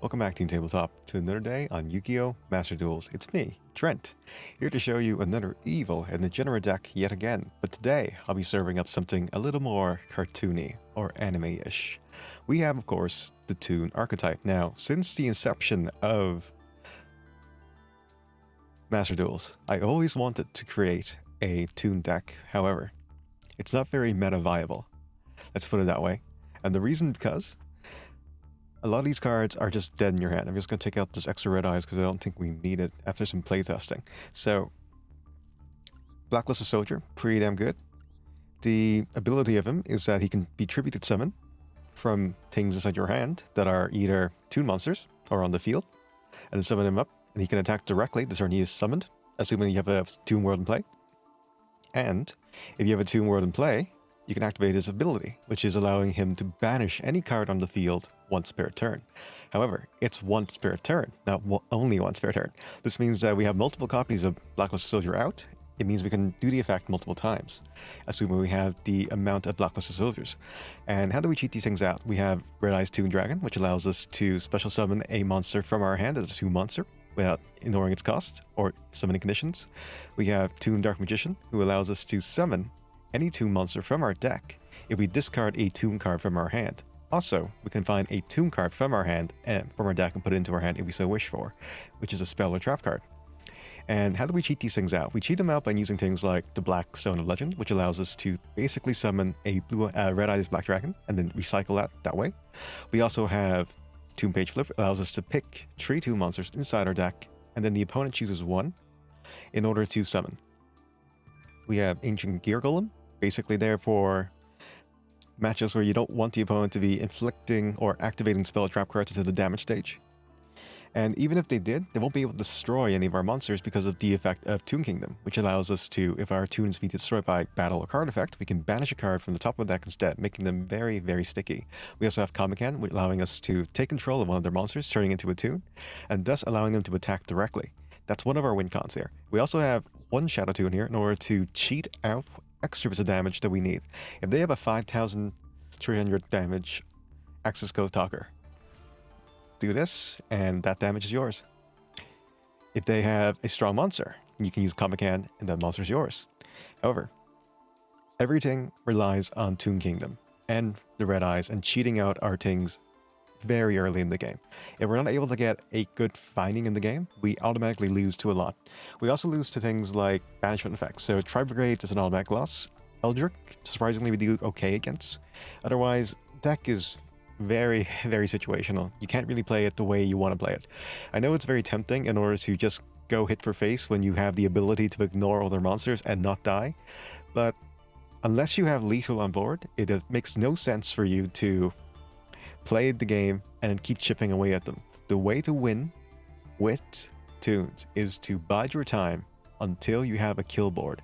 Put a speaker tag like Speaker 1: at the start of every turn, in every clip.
Speaker 1: Welcome back, Team Tabletop, to another day on Yu-Gi-Oh! Master Duels. It's me, Trent, here to show you another evil and degenerate deck yet again. But today, I'll be serving up something a little more cartoony or anime-ish. We have, of course, the Toon archetype. Now, since the inception of Master Duels, I always wanted to create a Toon deck. However, it's not very meta viable. Let's put it that way. And the reason because a lot of these cards are just dead in your hand. I'm just going to take out this extra red eyes because I don't think we need it after some playtesting. So, Blacklisted Soldier, pretty damn good. The ability of him is that he can be tributed summon from things inside your hand that are either Toon monsters or on the field, and then summon him up, and he can attack directly the turn he is summoned, assuming you have a Toon World in play. And if you have a Toon World in play, you can activate his ability, which is allowing him to banish any card on the field once per turn. However, it's once per turn, not only once per turn. This means that we have multiple copies of Blacklisted Soldier out. It means we can do the effect multiple times, assuming we have the amount of Blacklisted Soldiers. And how do we cheat these things out? We have Red Eyes Toon Dragon, which allows us to special summon a monster from our hand as a Toon monster without ignoring its cost or summoning conditions. We have Toon Dark Magician, who allows us to summon any Toon monster from our deck if we discard a Toon card from our hand. Also, we can find a Toon card from our hand and from our deck and put it into our hand if we so wish for, which is a spell or trap card. And how do we cheat these things out? We cheat them out by using things like the Black Stone of Legend, which allows us to basically summon a Red Eyes Black Dragon and then recycle that way. We also have Toon Page Flip, allows us to pick 3 Toon monsters inside our deck, and then the opponent chooses 1 in order to summon. We have Ancient Gear Golem, basically there for matchups where you don't want the opponent to be inflicting or activating spell or trap cards into the damage stage. And even if they did, they won't be able to destroy any of our monsters because of the effect of Toon Kingdom, which allows us to, if our Toons be destroyed by battle or card effect, we can banish a card from the top of the deck instead, making them very, very sticky. We also have Comican, allowing us to take control of one of their monsters, turning into a Toon, and thus allowing them to attack directly. That's one of our win cons here. We also have one Shadow Toon here in order to cheat out extra bits of damage that we need. If they have a 5,300 damage Access Code Talker, do this, and that damage is yours. If they have a strong monster, you can use Comican, and that monster is yours. However, everything relies on Toon Kingdom and the Red Eyes and cheating out our things very early in the game. If we're not able to get a good finding in the game, we automatically lose to a lot. We also lose to things like banishment effects. So Tri-Brigade is an automatic loss. Eldritch, surprisingly, we do okay against. Otherwise, deck is very, very situational. You can't really play it the way you want to play it. I know it's very tempting in order to just go hit for face when you have the ability to ignore all their monsters and not die, but unless you have lethal on board, it makes no sense for you to play the game and keep chipping away at them. The way to win with Toons is to bide your time until you have a kill board,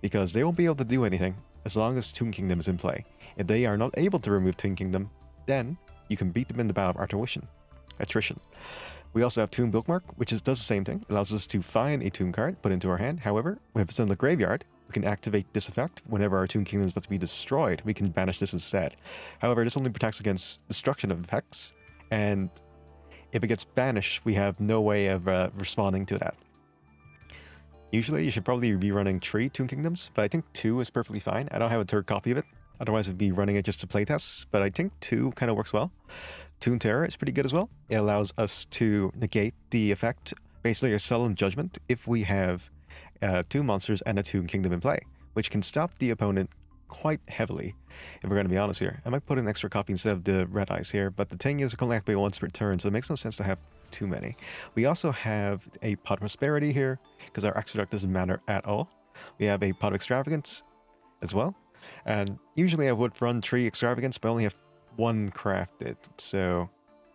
Speaker 1: because they won't be able to do anything as long as Toon Kingdom is in play. If they are not able to remove Toon Kingdom, then you can beat them in the battle of attrition. We also have Toon Bookmark, which does the same thing. It allows us to find a Toon card, put it into our hand. However, if it's in the graveyard, we can activate this effect. Whenever our Toon Kingdom is about to be destroyed, we can banish this instead. However, this only protects against destruction of effects, and if it gets banished, we have no way of responding to that. Usually, you should probably be running 3 Toon Kingdoms, but I think 2 is perfectly fine. I don't have a third copy of it. Otherwise, I'd be running it just to playtest, but I think 2 kind of works well. Toon Terror is pretty good as well. It allows us to negate the effect, basically a Solemn Judgment, if we have 2 monsters and a Toon Kingdom in play, which can stop the opponent quite heavily, if we're going to be honest here. I might put an extra copy instead of the Red Eyes here, but the thing is, it can only activate once per turn, so it makes no sense to have too many. We also have a Pot of Prosperity here, because our extra deck doesn't matter at all. We have a Pot of Extravagance as well. And usually I would run 3 Extravagance, but I only have 1 crafted,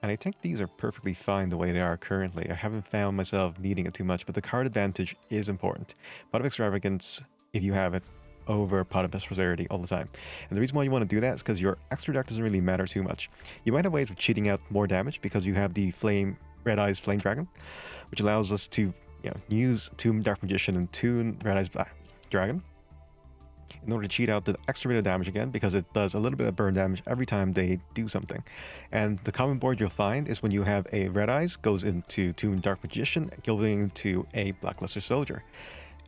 Speaker 1: and I think these are perfectly fine the way they are currently. I haven't found myself needing it too much, but the card advantage is important. Pot of Extravagance, if you have it, over Pot of Prosperity all the time. And the reason why you want to do that is because your extra deck doesn't really matter too much. You might have ways of cheating out more damage because you have the Red Eyes Flame Dragon, which allows us to use Toon Dark Magician and Toon Red Eyes Black Dragon. in order to cheat out the extra bit of damage again, because it does a little bit of burn damage every time they do something. And the common board you'll find is when you have a Red Eyes goes into Toon Dark Magician, going into a Blackluster Soldier.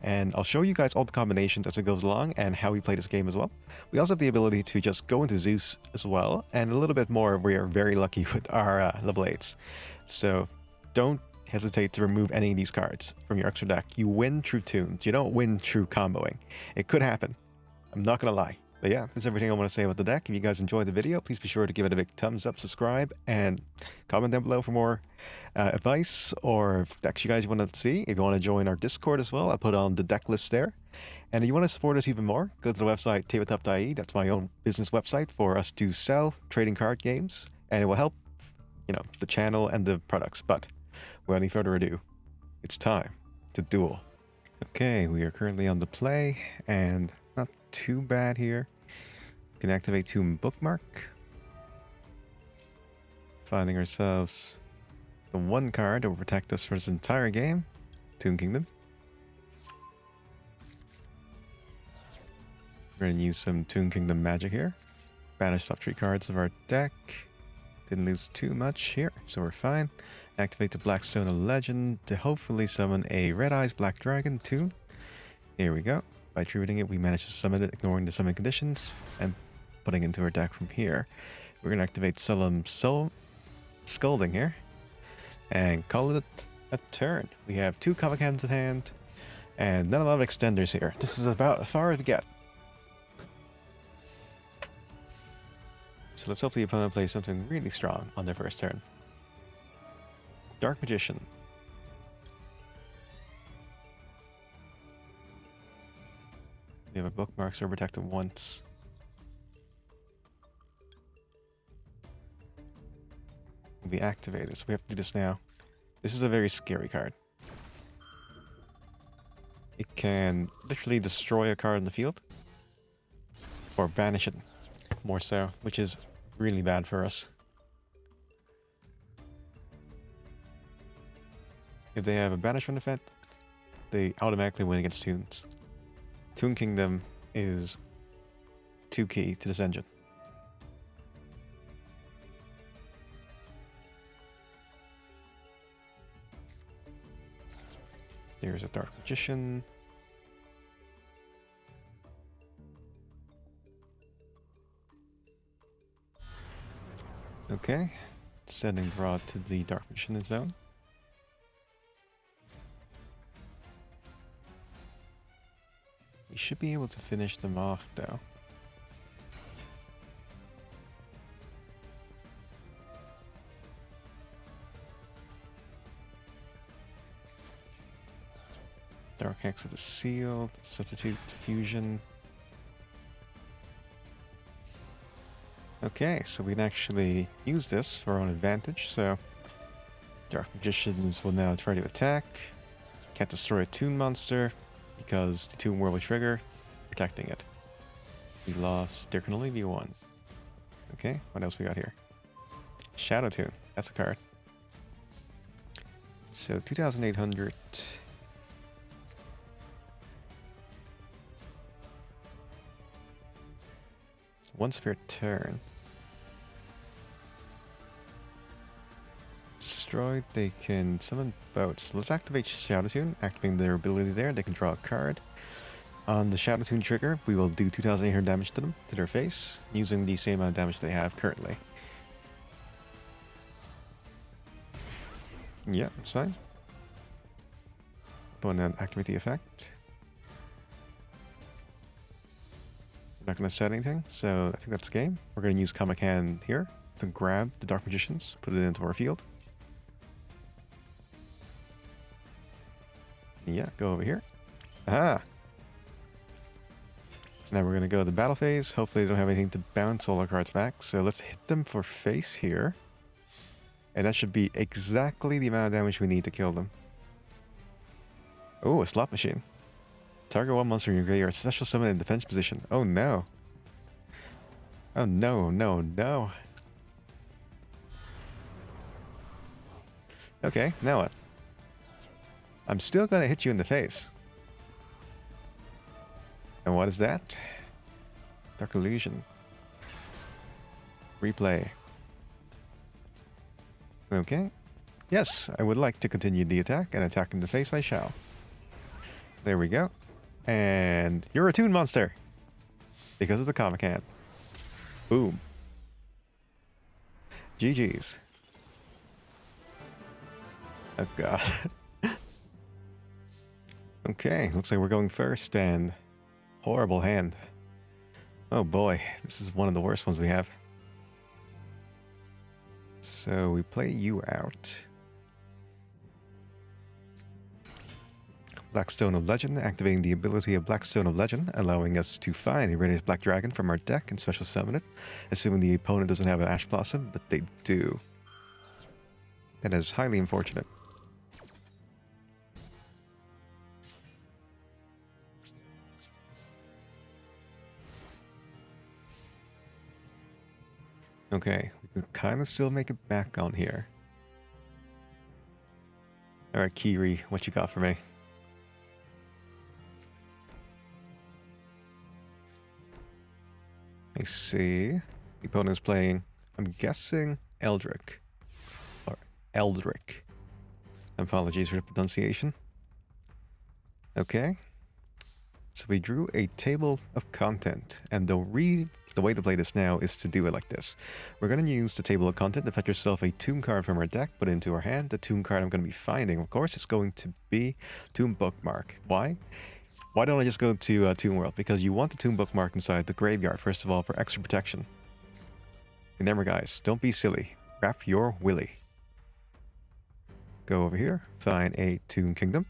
Speaker 1: And I'll show you guys all the combinations as it goes along and how we play this game as well. We also have the ability to just go into Zeus as well, and a little bit more. We are very lucky with our level 8s. So don't hesitate to remove any of these cards from your extra deck. You win through tunes. You don't win through comboing. It could happen. I'm not going to lie. But yeah, that's everything I want to say about the deck. If you guys enjoyed the video, please be sure to give it a big thumbs up, subscribe, and comment down below for more advice or decks you guys want to see. If you want to join our Discord as well, I'll put on the deck list there. And if you want to support us even more, go to the website tabletop.ie. That's my own business website for us to sell trading card games, and it will help, the channel and the products. But without any further ado, it's time to duel. Okay, we are currently on the play, and not too bad here. We can activate Toon Bookmark. Finding ourselves the one card that will protect us for this entire game, Toon Kingdom. We're going to use some Toon Kingdom magic here. Banish top 3 cards of our deck. Didn't lose too much here, so we're fine. Activate the Blackstone of Legend to hopefully summon a Red Eyes Black Dragon Toon. Here we go. By tributing it, we managed to summon it, ignoring the summon conditions, and putting it into our deck from here. We're going to activate Solemn Scolding here, and call it a turn. We have 2 comic hands at hand, and not a lot of extenders here. This is about as far as we get. So let's hope the opponent plays something really strong on their first turn. Dark Magician. We have a bookmark, so we're protected once. Will be activated, so we have to do this now. This is a very scary card. It can literally destroy a card in the field, or banish it, more so, which is really bad for us. If they have a banishment effect, they automatically win against Toons. Toon Kingdom is too key to this engine. Here's a Dark Magician. Okay, sending Broad to the Dark Magician zone. We should be able to finish them off though. Dark Hex of the Seal, Substitute Fusion. Okay, so we can actually use this for our own advantage. So Dark Magicians will now try to attack. Can't destroy a Toon monster because the Toon World will trigger, protecting it. We lost. There can only be one. Okay, what else we got here? Shadow Toon. That's a card. So 2,800. Once per turn. Destroyed, they can summon boats. So let's activate Shadow Toon. Activating their ability there, they can draw a card. On the Shadow Toon trigger, we will do 2,800 damage to them, to their face, using the same amount of damage they have currently. Yeah, that's fine. Go and then activate the effect. Not going to set anything, so I think that's game. We're going to use Comic Hand here to grab the Dark Magicians, put it into our field. Yeah, go over here. Aha! Now we're going to go to the battle phase. Hopefully they don't have anything to bounce all our cards back, so let's hit them for face here. And that should be exactly the amount of damage we need to kill them. Oh, a slot machine. Target one monster in your graveyard. Special summon in defense position. Oh no. Oh no, no, no. Okay, now what? I'm still gonna hit you in the face. And what is that? Dark Illusion. Replay. Okay. Yes, I would like to continue the attack, and attack in the face I shall. There we go. And you're a Toon monster! Because of the comic hand. Boom. GG's. Oh god. Okay, looks like we're going first, and horrible hand. Oh boy, this is one of the worst ones we have. So we play you out. Blackstone of Legend, activating the ability of Blackstone of Legend, allowing us to find a Radiant Black Dragon from our deck and special summon it, assuming the opponent doesn't have an Ash Blossom, but they do. That is highly unfortunate. Okay, we can kind of still make it back on here. Alright, Kiri, what you got for me? I see. The opponent is playing, I'm guessing, Eldrick. Or Eldrick. Apologies for the pronunciation. Okay. So we drew a table of content, and the way to play this now is to do it like this. We're going to use the table of content to fetch yourself a Toon card from our deck, put it into our hand. The Toon card I'm going to be finding, of course, is going to be Toon Bookmark. Why? Why don't I just go to Toon World? Because you want the Toon Bookmark inside the graveyard, first of all, for extra protection. Remember, guys, don't be silly. Wrap your willy. Go over here, find a Toon Kingdom.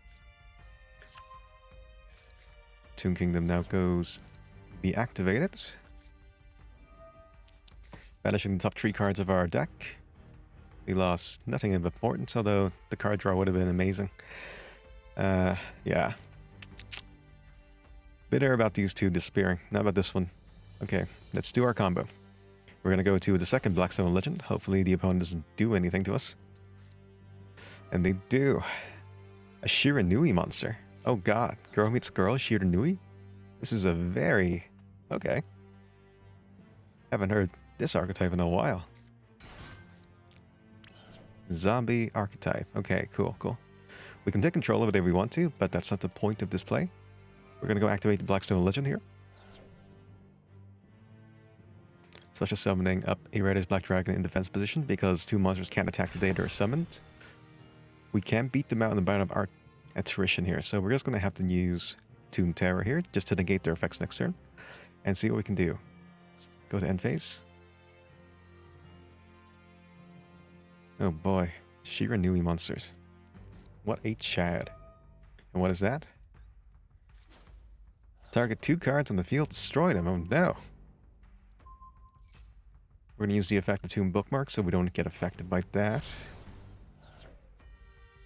Speaker 1: Toon Kingdom now goes be activated. Banishing the top 3 cards of our deck. We lost nothing of importance, although the card draw would have been amazing. Yeah. Bitter about these two disappearing, not about this one. Okay, let's do our combo. We're going to go to the second Blackstone Legend. Hopefully the opponent doesn't do anything to us. And they do. A Shiranui monster. Oh god, girl meets girl, Shiranui? This is a very... okay. Haven't heard this archetype in a while. Zombie archetype. Okay, cool, cool. We can take control of it if we want to, but that's not the point of this play. We're going to go activate the Blackstone Legend here. Such as summoning up a Radiant Black Dragon in defense position, because 2 monsters can't attack the day they're summoned. We can't beat them out in the battle of our attrition here, so we're just going to have to use Toon Terror here, just to negate their effects next turn, and see what we can do. Go to end phase. Oh boy, Shiranui monsters. What a Chad. And what is that? Target 2 cards on the field, destroy them. Oh no. We're going to use the effect of Toon Bookmark so we don't get affected by that.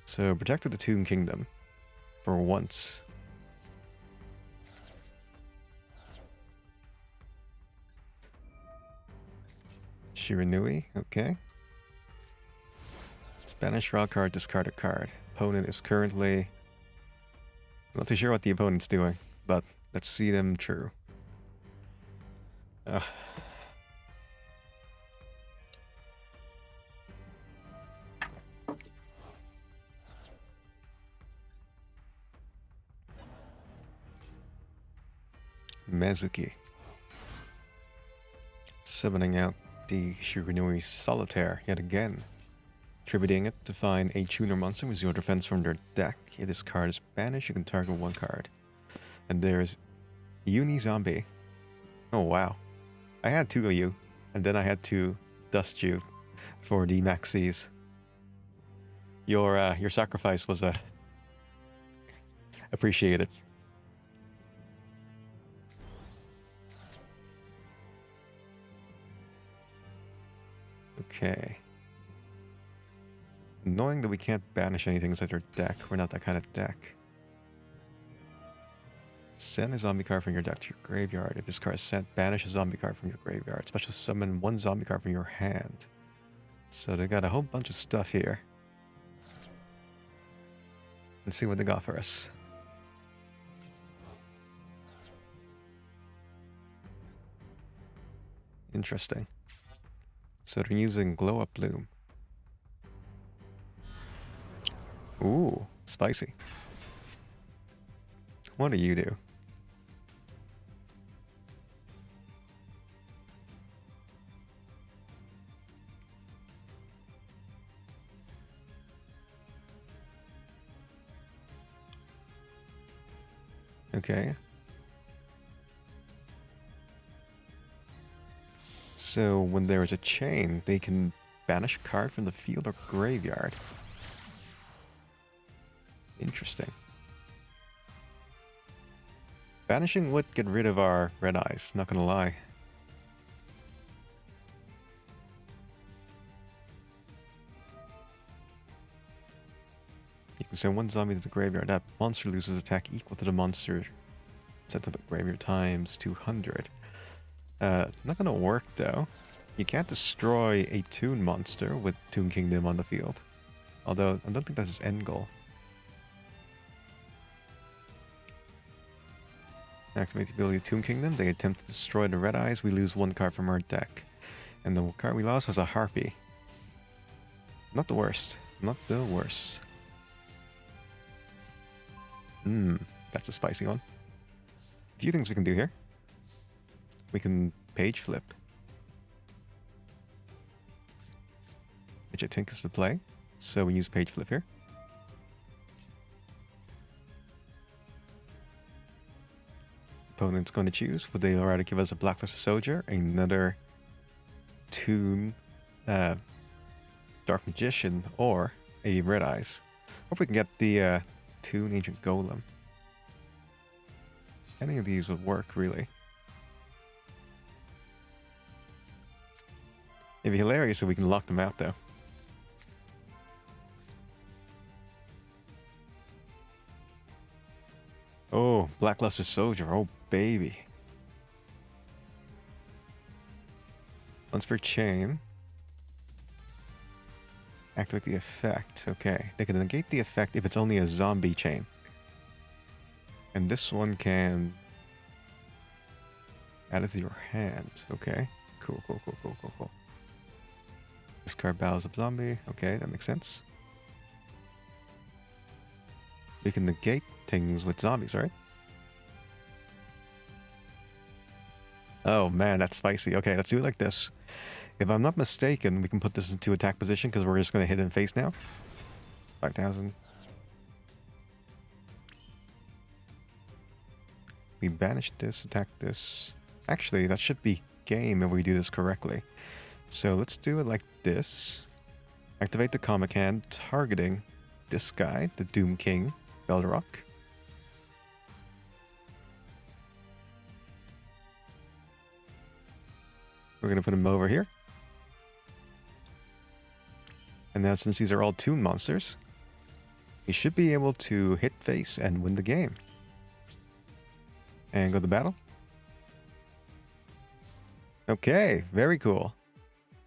Speaker 1: So, protected the Toon Kingdom. For once. Shiranui, okay. Spanish draw card, discard a card. Opponent is currently... I'm not too sure what the opponent's doing, but let's see them true. Mezuki. Summoning out the Shiranui Solitaire yet again. Attributing it to find a tuner monster with 0 defense from their deck. If this card is banished, you can target 1 card. And there's Uni Zombie. Oh wow. I had 2 of you, and then I had to dust you for the maxis. Your sacrifice was appreciated. Okay. Knowing that we can't banish anything inside our deck, we're not that kind of deck. Send a zombie card from your deck to your graveyard. If this card is sent, banish a zombie card from your graveyard. Special summon 1 zombie card from your hand. So they got a whole bunch of stuff here. Let's see what they got for us. Interesting. So they're using Glow Up Bloom. Ooh, spicy. What do you do? Okay. So when there is a chain, they can banish a card from the field or graveyard. Interesting. Banishing would get rid of our red eyes, not gonna lie. You can send one zombie to the graveyard. That monster loses attack equal to the monster sent to the graveyard times 200. Not gonna work though. You can't destroy a Toon monster with Toon Kingdom on the field. Although, I don't think that's his end goal. Activate the ability of Toon Kingdom. They attempt to destroy the red eyes. We lose one card from our deck. And the card we lost was a Harpy. Not the worst. Not the worst. That's a spicy one. A few things we can do here. We can page flip, which I think is the play. So we use page flip here. Opponent's going to choose. Would they already give us a Blackluster Soldier, another Toon Dark Magician, or a Red Eyes? Or if we can get the Toon Ancient Golem. Any of these would work, really. It'd be hilarious if we can lock them out, though. Oh, Blackluster Soldier. Oh, baby. Once per chain. Activate the effect. Okay. They can negate the effect if it's only a zombie chain. And this one can add it to your hand. Okay. Cool. Discard Battles of Zombie. Okay, that makes sense. We can negate things with zombies, right? Oh man, that's spicy. Okay, let's do it like this. If I'm not mistaken, we can put this into attack position because we're just going to hit in face now. 5,000. We banish this, attack this. Actually, that should be game if we do this correctly. So let's do it like this. Activate the comic hand, targeting this guy, the Doom King, Belrock. We're going to put him over here. And now since these are all Toon monsters, we should be able to hit face and win the game. And go to battle. Okay, very cool.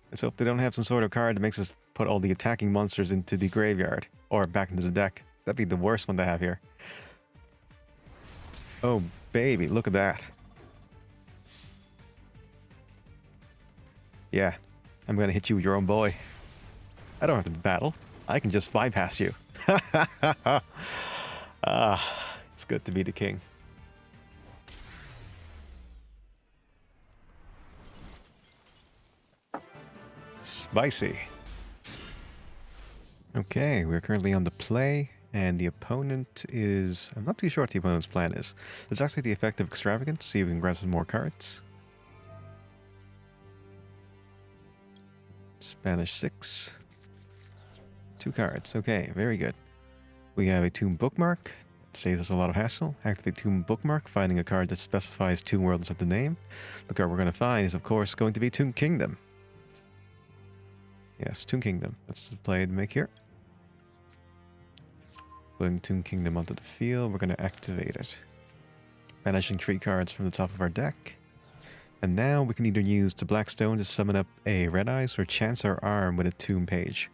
Speaker 1: Let's hope they don't have some sort of card that makes us put all the attacking monsters into the graveyard or back into the deck. That'd be the worst one to have here. Oh, baby, look at that. Yeah, I'm gonna hit you with your own boy. I don't have to battle. I can just bypass you. It's good to be the king. Spicy. Okay, we're currently on the play, and the opponent is... I'm not too sure what the opponent's plan is. It's actually the effect of Extravagance. See if we can grab some more cards. Spanish 6. 2 cards. Okay, very good. We have a Toon Bookmark. It saves us a lot of hassle. Activate Toon Bookmark, finding a card that specifies Toon World at the name. The card we're going to find is, of course, going to be Toon Kingdom. Yes, Toon Kingdom. That's the play to make here. Putting Toon Kingdom onto the field, we're going to activate it. Banishing 3 cards from the top of our deck. And now we can either use the Blackstone to summon up a Red Eyes or chance our arm with a Toon page.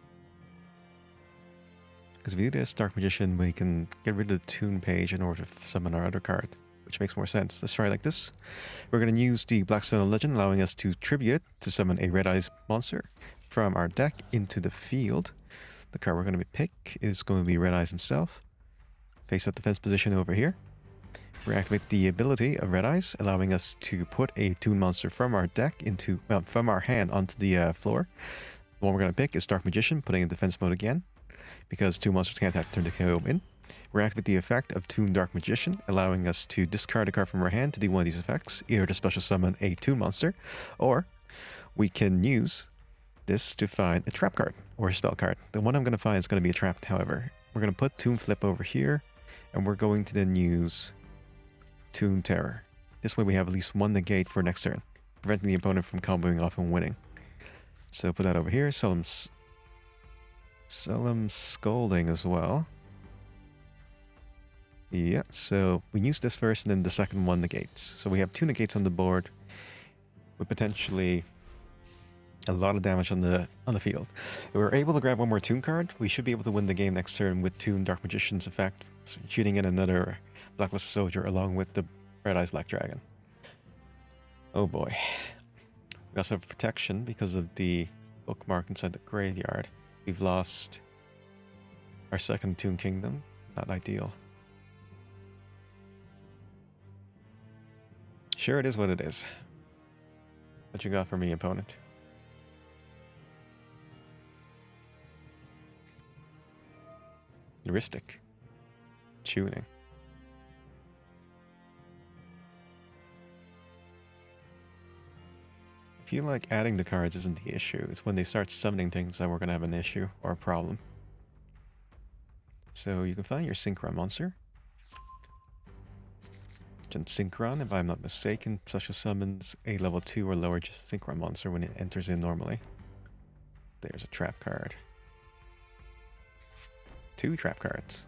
Speaker 1: Because if we do this Dark Magician, we can get rid of the Toon page in order to summon our other card, which makes more sense. Let's try it like this. We're going to use the Blackstone Legend, allowing us to tribute it to summon a Red Eyes monster from our deck into the field. The card we're going to pick is going to be Red Eyes himself. Face up defense position over here. We activate the ability of Red Eyes, allowing us to put a Toon monster from our deck into, well, from our hand onto the floor. The one we're going to pick is Dark Magician, putting in defense mode again, because Toon monsters can't attack turn to KO in. We activate the effect of Toon Dark Magician, allowing us to discard a card from our hand to do one of these effects, either to special summon a Toon monster, or we can use this to find a trap card or a spell card. The one I'm going to find is going to be a trap, however. We're going to put Toon Flip over here, and we're going to then use Toon Terror. This way we have at least one negate for next turn, preventing the opponent from comboing off and winning. So put that over here. Solemn Scolding as well. Yeah, so we use this first and then the second one negates. So we have 2 negates on the board with potentially a lot of damage on the field. If we're able to grab one more Toon card, we should be able to win the game next turn with Toon Dark Magician's effect, shooting in another Blackluster Soldier along with the Red Eyes Black Dragon. Oh boy. We also have protection because of the bookmark inside the graveyard. We've lost our second Toon Kingdom. Not ideal. Sure, it is what it is. What you got for me, opponent? Heuristic. Tuning. I feel like adding the cards isn't the issue. It's when they start summoning things that we're going to have an issue or a problem. So you can find your Synchron monster. Synchron, if I'm not mistaken, special summons a level 2 or lower Synchron monster when it enters in normally. There's a trap card. 2 trap cards.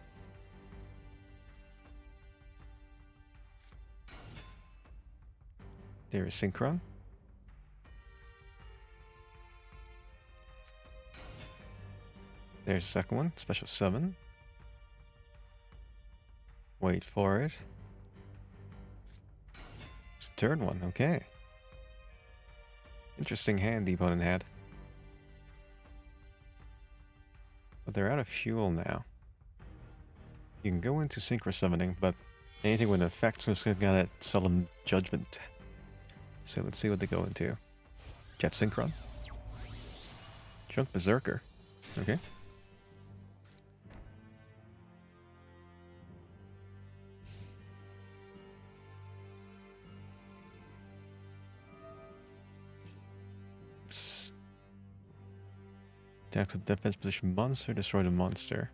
Speaker 1: There is Synchron. There's the second one, special summon. Wait for it. It's the third one, okay. Interesting hand the opponent had. But they're out of fuel now. You can go into Synchro Summoning, but anything with effects is gonna Solemn Judgment. So let's see what they go into. Jet Synchron. Drunk Berserker. Okay. Attacks a defense position monster, destroy the monster.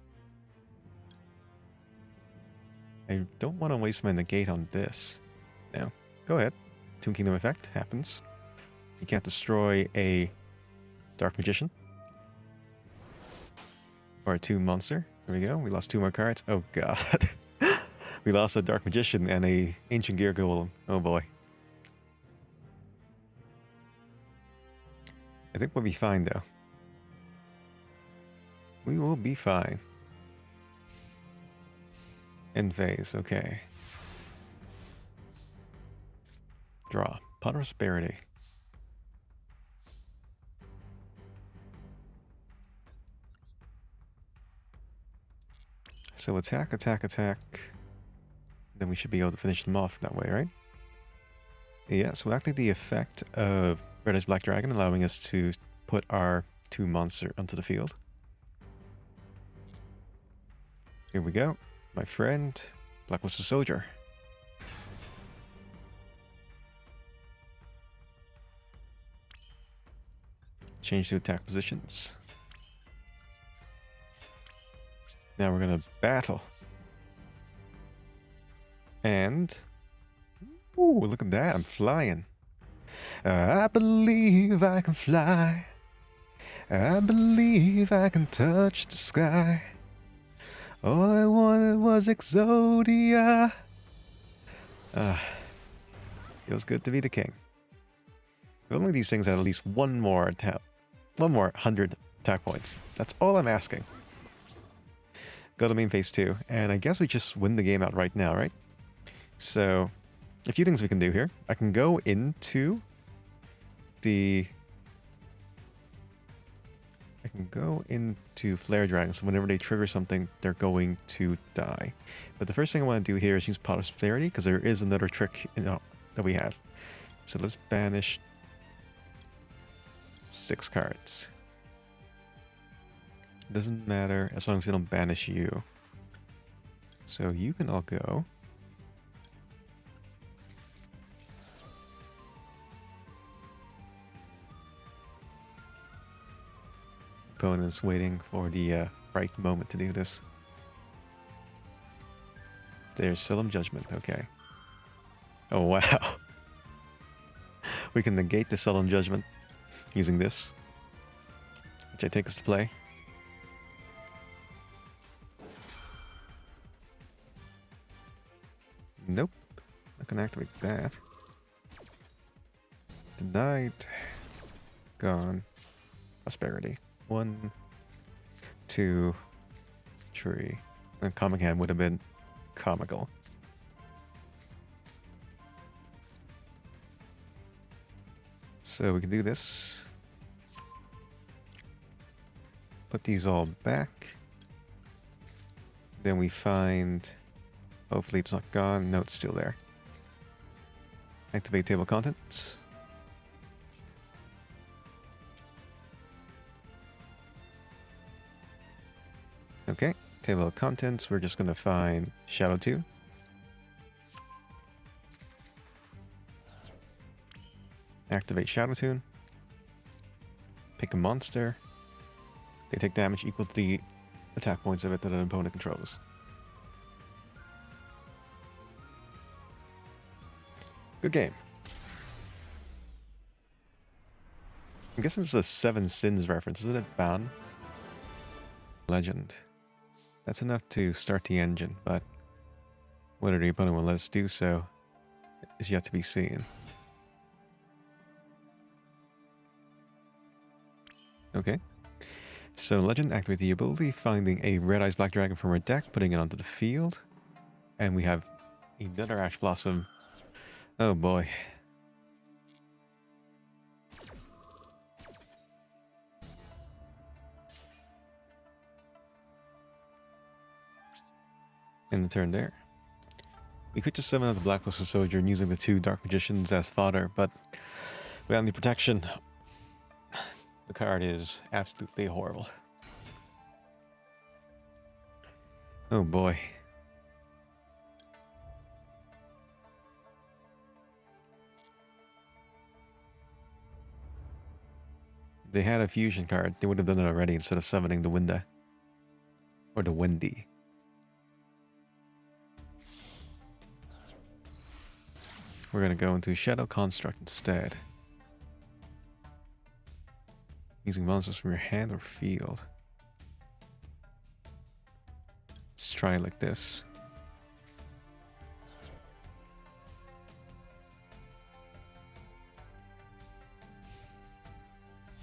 Speaker 1: I don't want to waste my negate on this. No. Go ahead. Toon Kingdom effect happens. You can't destroy a Dark Magician. Or a Toon monster. There we go. We lost 2 more cards. Oh god. We lost a Dark Magician and a Ancient Gear Golem. Oh boy. I think we'll be fine though. We will be fine. End phase, okay. Draw. Prosperity. So attack, attack, attack. Then we should be able to finish them off that way, right? Yeah, so activate the effect of Red Eyes Black Dragon, allowing us to put our 2 monster onto the field. Here we go. My friend, Blackluster Soldier. Change to attack positions. Now we're gonna battle. And... ooh, look at that, I'm flying. I believe I can fly. I believe I can touch the sky. All I wanted was Exodia. Feels good to be the king. If only these things had at least one more 100 attack points. That's all I'm asking. Go to main phase 2, and I guess we just win the game outright now, right? So a few things we can do here. I can go into the... I can go into Flare Dragon, so whenever they trigger something, they're going to die. But the first thing I want to do here is use Pot of Prosperity, because there is another trick that we have. So let's banish 6 cards. Doesn't matter as long as we don't banish you. So you can all go. Opponent's waiting for the right moment to do this. There's Solemn Judgment, okay. Oh wow. We can negate the Solemn Judgment using this, which I take us to play. Nope, not gonna activate that. Denied. Gone. Prosperity. 1, 2, 3. And Comic Hand would have been comical. So we can do this. Put these all back. Then we find... Hopefully it's not gone. No, it's still there. Activate table contents. Okay, table of contents. We're just going to find Shadow 2. Activate Shadow Toon. Pick a monster. They take damage equal to the attack points of it that an opponent controls. Good game. I'm guessing it's a Seven Sins reference, isn't it, Ban? Legend. That's enough to start the engine, but whether the opponent will let us do so is yet to be seen. Okay. So Legend, activate the ability, finding a Red Eyes Black Dragon from our deck, putting it onto the field. And we have another Ash Blossom. Oh boy. In the turn there. We could just summon out the Blacklisted Sojourn using the 2 Dark Magicians as fodder, but without any protection, the card is absolutely horrible. Oh boy. If they had a fusion card, they would have done it already instead of summoning the Winda. Or the Wendy. We're going to go into Shadow Construct instead. Using monsters from your hand or field. Let's try it like this.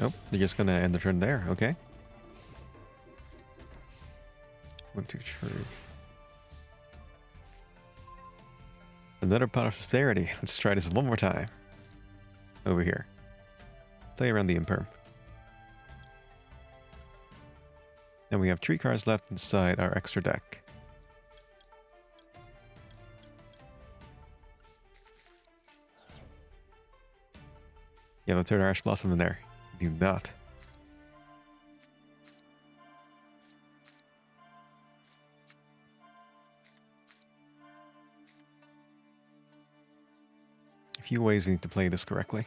Speaker 1: Oh, they're just going to end the turn there. Okay. 1, 2, 3. Another Pot of Prosperity. Let's try this one more time. Over here. Play around the Imperm. And we have 3 cards left inside our extra deck. You have a third Ash Blossom in there. You do not. A few ways we need to play this correctly.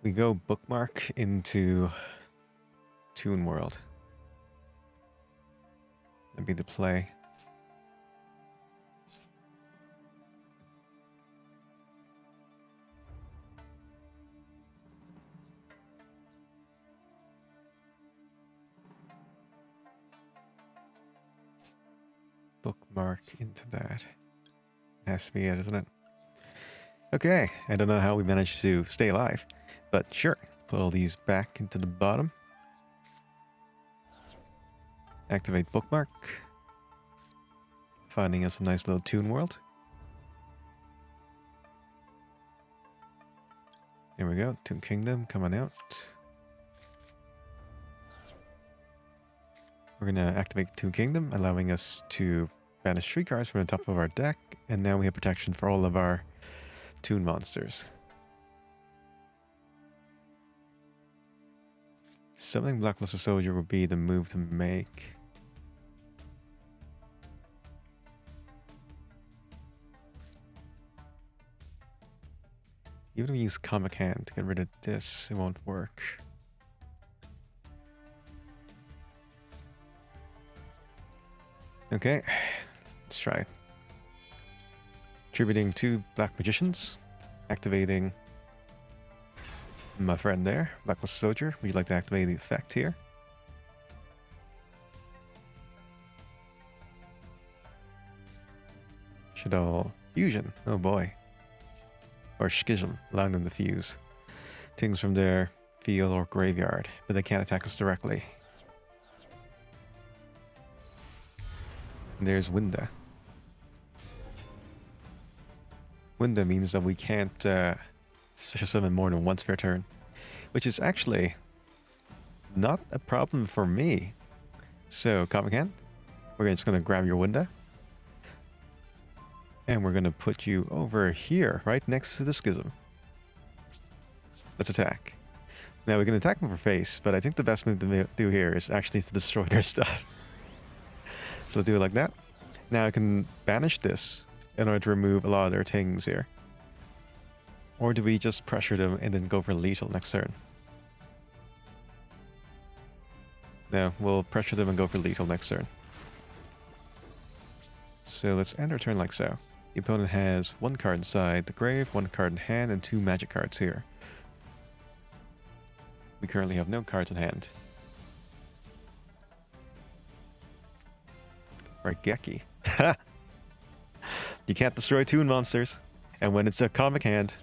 Speaker 1: We go Bookmark into Toon World. That'd be the play. Bookmark into that. It has to be it, isn't it? Okay, I don't know how we managed to stay alive, but sure. Put all these back into the bottom. Activate Bookmark. Finding us a nice little Toon World. There we go. Toon Kingdom coming out. We're going to activate Toon Kingdom, allowing us to banish 3 cards from the top of our deck. And now we have protection for all of our Toon monsters. Summoning Blackluster Soldier would be the move to make. Even if we use Comic Hand to get rid of this, it won't work. Okay, let's try it. Attributing 2 Black Magicians, activating my friend there, Blackluster Soldier. We'd like to activate the effect here. Shadow Fusion, oh boy. Or Schism, allowing them to fuse things from their field or graveyard, but they can't attack us directly. And there's Winda. Winda means that we can't special summon more than once per turn, which is actually not a problem for me. So, Comic Hand, we're just going to grab your Winda. And we're going to put you over here, right next to the Schism. Let's attack. Now we can attack them for face, but I think the best move to do here is actually to destroy their stuff. So we'll do it like that. Now I can banish this in order to remove a lot of their things here. Or do we just pressure them and then go for lethal next turn? No, we'll pressure them and go for lethal next turn. So let's end our turn like so. The opponent has 1 card inside the grave, 1 card in hand, and 2 magic cards here. We currently have no cards in hand. Raigeki. You can't destroy Toon monsters. And when it's a Comic Hand,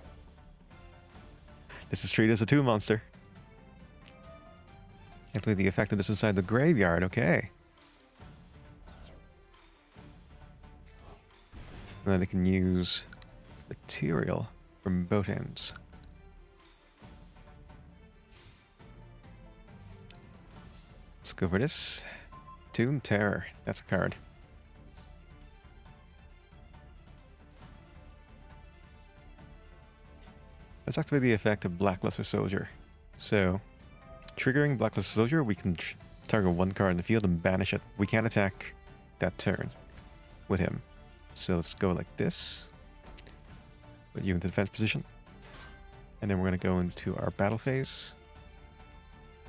Speaker 1: this is treated as a Toon monster. Activate the effect of this inside the graveyard, okay. And then I can use material from both ends. Let's go for this. Toon Terror. That's a card. Let's activate the effect of Blackluster Soldier. So, triggering Blackluster Soldier, we can target 1 card in the field and banish it. We can't attack that turn with him. So let's go like this. Put you into defense position. And then we're going to go into our battle phase.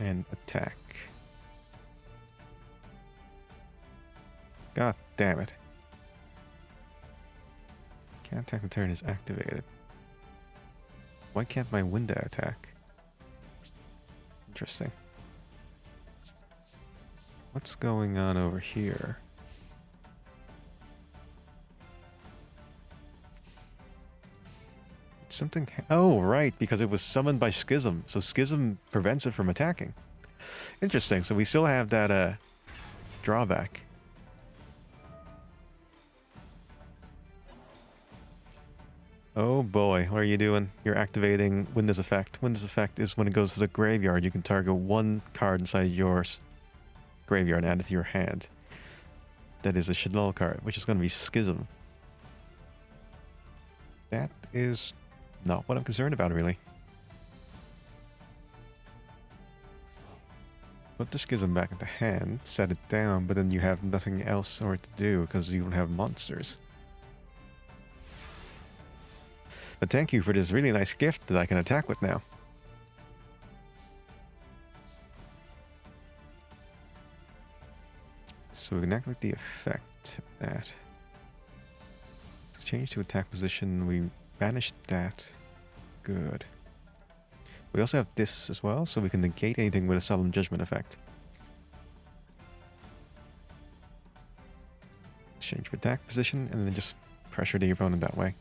Speaker 1: And attack. God damn it. Can't attack the turn is activated. Why can't my Winda attack? Interesting. What's going on over here? Something... Oh, right, because it was summoned by Schism. So Schism prevents it from attacking. Interesting. So we still have that drawback. Oh boy, what are you doing? You're activating Winda's effect. Winda's effect is when it goes to the graveyard, you can target 1 card inside your graveyard and add it to your hand. That is a Shadal card, which is going to be Schism. That is not what I'm concerned about, really. Put the Schism back into hand, set it down, but then you have nothing else for it to do because you don't have monsters. But thank you for this really nice gift that I can attack with now. So we can activate the effect of that. To change to attack position, we banished that. Good. We also have this as well, so we can negate anything with a Solemn Judgment effect. Change to attack position, and then just pressure the opponent that way.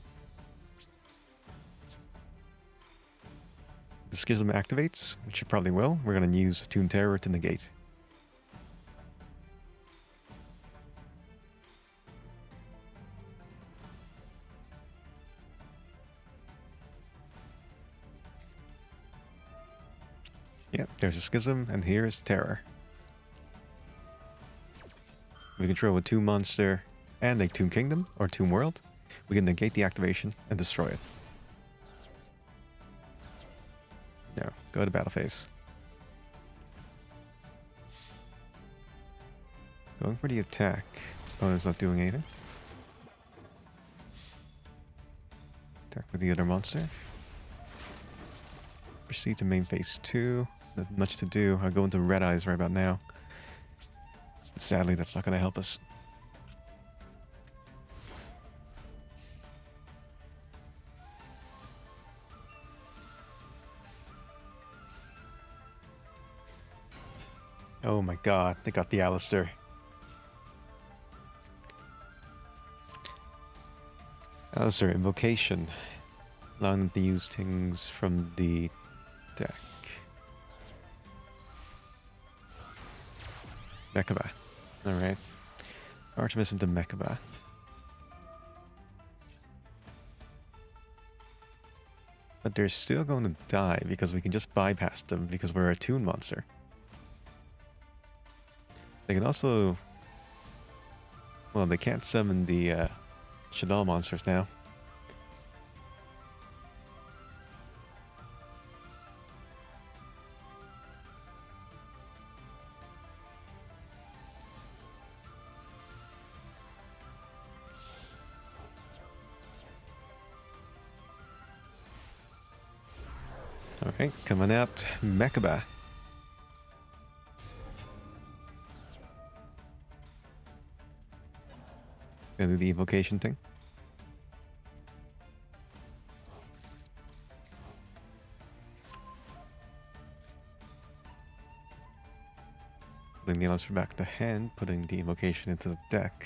Speaker 1: The Schism activates, which it probably will. We're going to use Toon Terror to negate. Yep, there's a Schism, and here is Terror. We control a Toon monster and a Toon Kingdom, or Toon World. We can negate the activation and destroy it. No, go to battle phase. Going for the attack. Opponent's not doing anything. Attack with the other monster. Proceed to main phase 2. Not much to do. I'll go into Red Eyes right about now. But sadly, that's not going to help us. Oh my god, they got the Alistair. Alistair, Invocation. Allowing them to use things from the deck. Mechaba. Alright. Artemis into Mechaba. But they're still going to die because we can just bypass them because we're a Toon monster. They can also... Well, they can't summon the Shadal monsters now. Alright, coming out, Mechaba. Gonna do the evocation thing. Putting the Alistair back to hand, putting the evocation into the deck.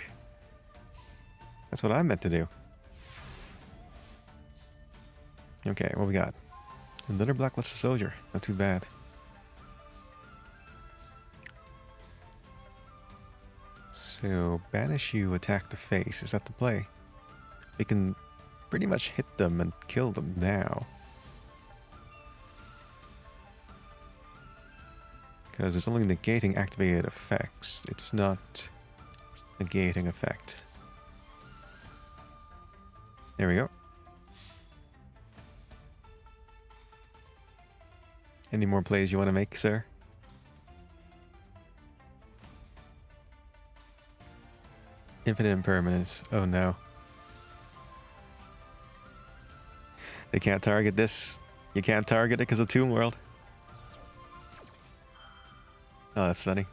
Speaker 1: That's what I meant to do. Okay, what we got? Another Blacklisted Soldier. Not too bad. So, banish you, attack the face. Is that the play? We can pretty much hit them and kill them now. Because it's only negating activated effects. It's not negating effect. There we go. Any more plays you want to make, sir? Infinite impermanence. Oh no. They can't target this. You can't target it because of Toon World. Oh, that's funny.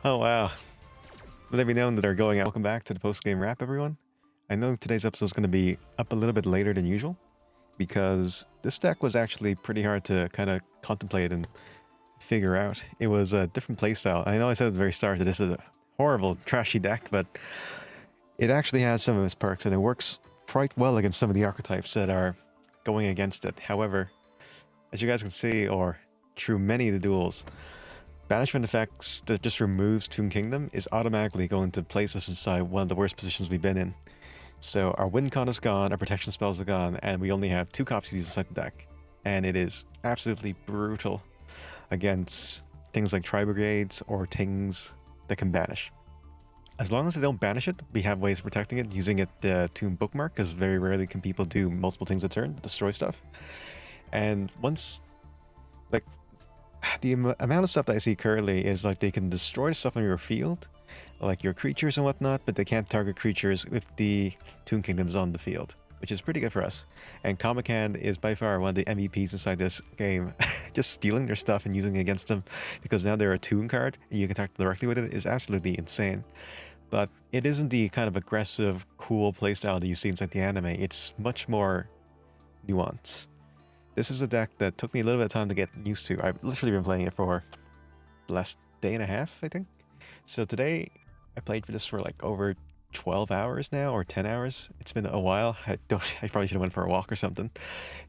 Speaker 1: Oh wow. Let me know that they're going out. Welcome back to the post-game wrap, everyone. I know today's episode is going to be up a little bit later than usual because this deck was actually pretty hard to kind of contemplate and figure out. It was a different playstyle. I know I said at the very start that this is a horrible, trashy deck, but it actually has some of its perks and it works quite well against some of the archetypes that are going against it. However, as you guys can see, or through many of the duels, banishment effects that just removes Toon Kingdom is automatically going to place us inside one of the worst positions we've been in. So our win con is gone, our protection spells are gone, and we only have 2 copies inside the deck. And it is absolutely brutal against things like Tri-Brigades or things that can banish. As long as they don't banish it, we have ways of protecting it, using it the Toon bookmark, because very rarely can people do multiple things a turn, destroy stuff. And once, like, the amount of stuff that I see currently is like they can destroy stuff on your field, like your creatures and whatnot, but they can't target creatures if the Toon Kingdom's on the field, which is pretty good for us. And Comic Hand is by far one of the MVPs inside this game. Just stealing their stuff and using it against them, because now they're a Toon card and you can attack directly with it, is absolutely insane. But it isn't the kind of aggressive, cool playstyle that you see inside the anime. It's much more nuanced. This is a deck that took me a little bit of time to get used to. I've literally been playing it for the last day and a half, I think. So today, I played for this for like over 12 hours now, or 10 hours. It's been a while. I probably should have went for a walk or something.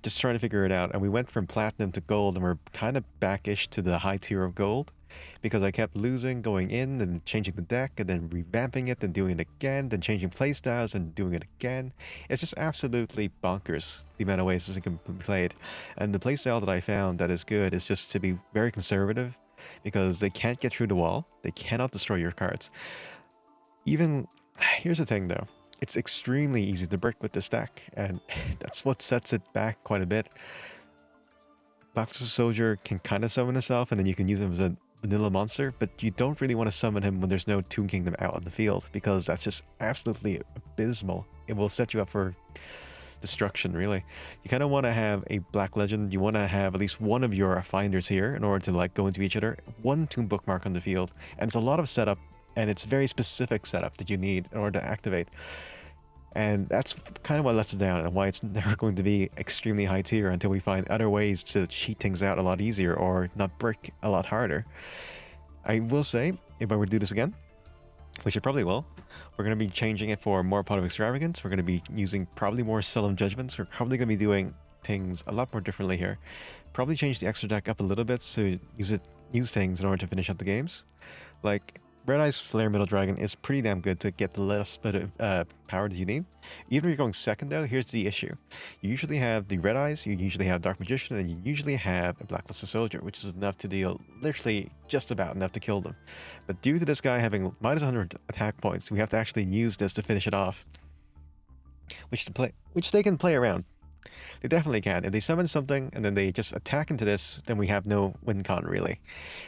Speaker 1: Just trying to figure it out. And we went from platinum to gold, and we're kind of back-ish to the high tier of gold. because I kept losing, going in and changing the deck and then revamping it and doing it again, then changing playstyles and doing it again. It's just absolutely bonkers the amount of ways this can be played. And the playstyle that I found that is good is just to be very conservative, because they can't get through the wall, they cannot destroy your cards. Even, here's the thing though, it's extremely easy to brick with this deck, and that's what sets it back quite a bit. Blackluster Soldier can kind of summon himself, and then you can use him as a vanilla monster, but you don't really want to summon him when there's no Toon Kingdom out on the field, because that's just absolutely abysmal. It will set you up for destruction, really. You kind of want to have a Black Legend. You want to have at least one of your finders here in order to like go into each other. One Toon Bookmark on the field, and it's a lot of setup, and it's very specific setup that you need in order to activate. And that's kind of what lets it down, and why it's never going to be extremely high tier until we find other ways to cheat things out a lot easier or not brick a lot harder. I will say, if I were to do this again, which I probably will, we're going to be changing it for more Pot of Extravagance. We're going to be using probably more Solemn Judgments. We're probably going to be doing things a lot more differently here. Probably change the extra deck up a little bit to use things in order to finish out the games. Like, Red Eye's Flare Middle Dragon is pretty damn good to get the last bit of power that you need. Even if you're going second though, here's the issue. You usually have the Red Eyes, you usually have Dark Magician, and you usually have a Blackluster Soldier, which is enough to deal, literally just about enough to kill them. But due to this guy having minus 100 attack points, we have to actually use this to finish it off. Which they can play around. They definitely can. If they summon something and then they just attack into this, then we have no win con really.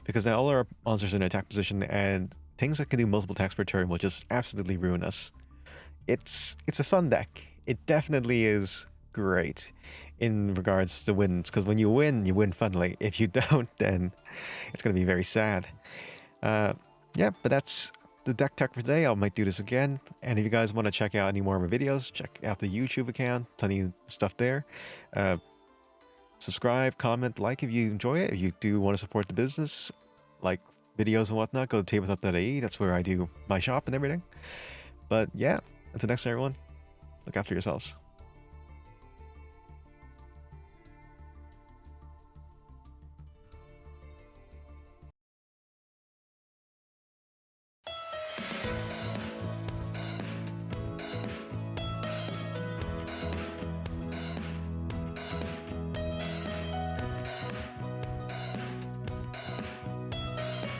Speaker 1: Because now all our monsters are in attack position, and things that can do multiple attacks per turn will just absolutely ruin us. It's a fun deck. It definitely is great in regards to wins, because when you win funnily. If you don't, then it's going to be very sad. Yeah, but that's the deck tech for today. I might do this again. And if you guys want to check out any more of my videos, check out the YouTube account. Plenty of stuff there. Subscribe, comment, like if you enjoy it. If you do want to support the business, like videos and whatnot, go to tabletop.ie. That's where I do my shop and everything. But yeah, until next time, everyone, look after yourselves.